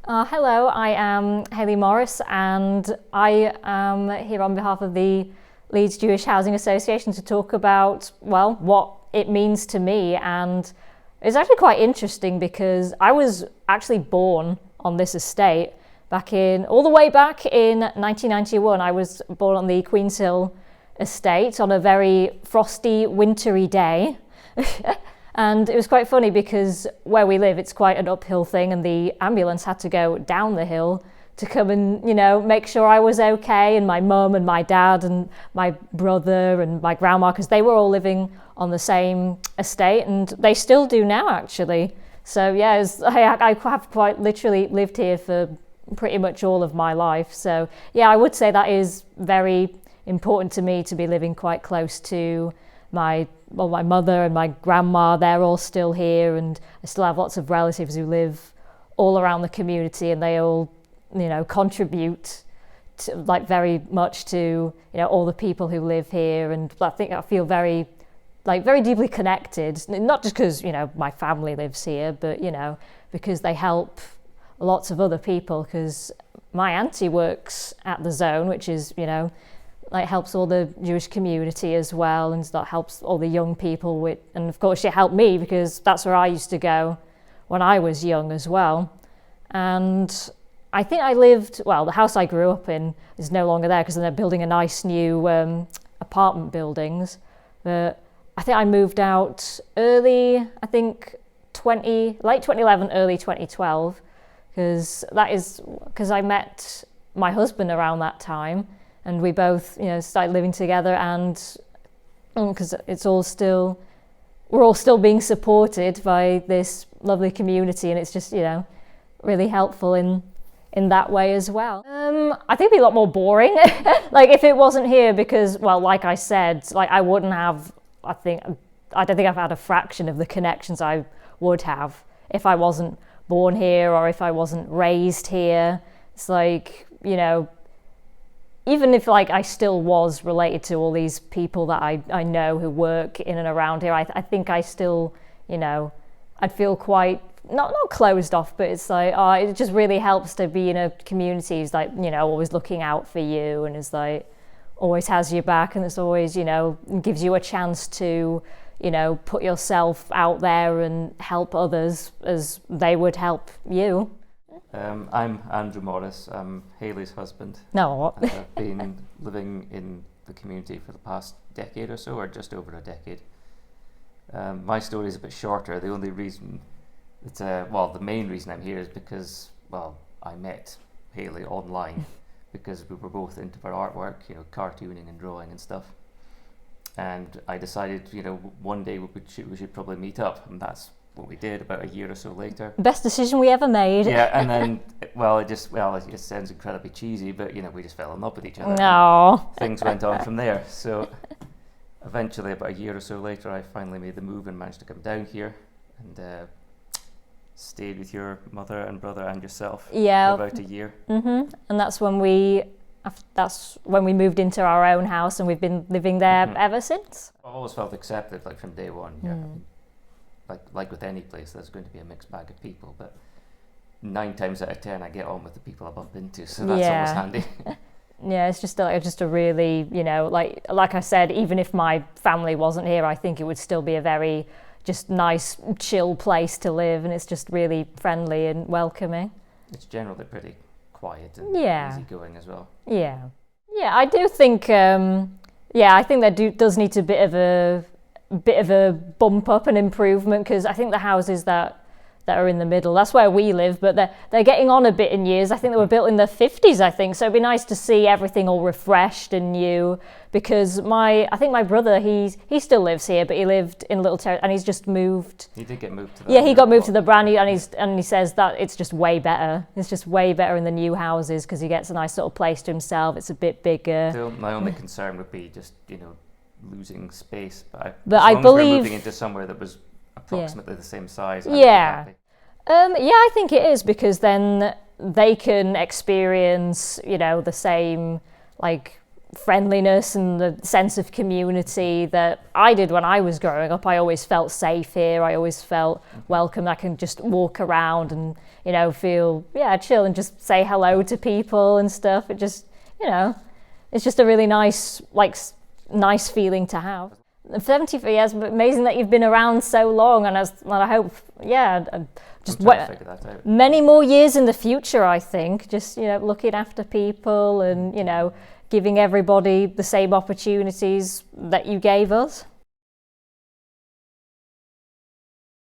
Hello, I am Hayley Morrice, and I am here on behalf of the Leeds Jewish Housing Association to talk about, well, what it means to me. And it's actually quite interesting because I was actually born on this estate all the way back in 1991. I was born on the Queen's Hill estate on a very frosty, wintry day. And it was quite funny because where we live, it's quite an uphill thing, and the ambulance had to go down the hill to come and, make sure I was okay, and my mum and my dad and my brother and my grandma, because they were all living on the same estate, and they still do now, actually. So yeah, I have quite literally lived here for pretty much all of my life. So yeah, I would say that is very important to me, to be living quite close to my mother and my grandma. They're all still here, and I still have lots of relatives who live all around the community, and they all, contribute to, very much to, all the people who live here. And I think I feel very deeply connected, not just because, my family lives here, but, because they help lots of other people, because my auntie works at the Zone, which is, helps all the Jewish community as well, and that helps all the young people with, and of course she helped me because that's where I used to go when I was young as well. And I think the house I grew up in is no longer there because they're building a nice new apartment buildings. But I think I moved out early, late 2011, early 2012, because I met my husband around that time. And we both, started living together, and because we're all still being supported by this lovely community, and it's just, really helpful in that way as well. I think it'd be a lot more boring, if it wasn't here, because, well, like I said, I wouldn't have. I don't think I've had a fraction of the connections I would have if I wasn't born here or if I wasn't raised here. It's even if I still was related to all these people that I know who work in and around here, I think I still, I'd feel quite, not closed off, but it's it just really helps to be in a community who's always looking out for you, and is always has your back, and it's always, gives you a chance to, put yourself out there and help others as they would help you. I'm Andrew Morris. I'm Hayley's husband. No. I've been living in the community for the past decade or so, or just over a decade. My story is a bit shorter. The only reason, the main reason I'm here is because, I met Hayley online because we were both into our artwork, cartooning and drawing and stuff. And I decided, one day we should probably meet up, and that's what we did about a year or so later. Best decision we ever made. Yeah, and then, it sounds incredibly cheesy, but, we just fell in love with each other. No. Things went on from there. So eventually, about a year or so later, I finally made the move and managed to come down here and stayed with your mother and brother and yourself for about a year. Mm-hmm. And that's when we moved into our own house, and we've been living there ever since. I've always felt accepted, from day one. Yeah. Like with any place, there's going to be a mixed bag of people, but 9 times out of 10 I get on with the people I bump into, so that's always handy. Yeah, it's just a really, like I said, even if my family wasn't here, I think it would still be a very just nice, chill place to live, and it's just really friendly and welcoming. It's generally pretty quiet and easygoing as well. Yeah, I do think, I think there does need a bit of a bump up and improvement, because I think the houses that are in the middle, that's where we live, but they're getting on a bit in years. I think they were built in the 50s, I think, so it'd be nice to see everything all refreshed and new, because I think my brother, he still lives here, but he lived in Little Terrace, and he's just moved. He did get moved to that. Yeah, he got moved to the brand new, and he says that it's just way better. It's just way better in the new houses, because he gets a nice little place to himself. It's a bit bigger. Still, my only concern would be just, losing space, but I believe we're moving into somewhere that was approximately the same size. I think it is, because then they can experience, the same friendliness and the sense of community that I did when I was growing up. I always felt safe here. I always felt welcome. I can just walk around and, you know, feel, chill and just say hello to people and stuff. It just, you know, it's just a really nice, nice feeling to have. 73 years, but amazing that you've been around so long, and I hope, just many more years in the future, I think. Just, you know, looking after people and, you know, giving everybody the same opportunities that you gave us.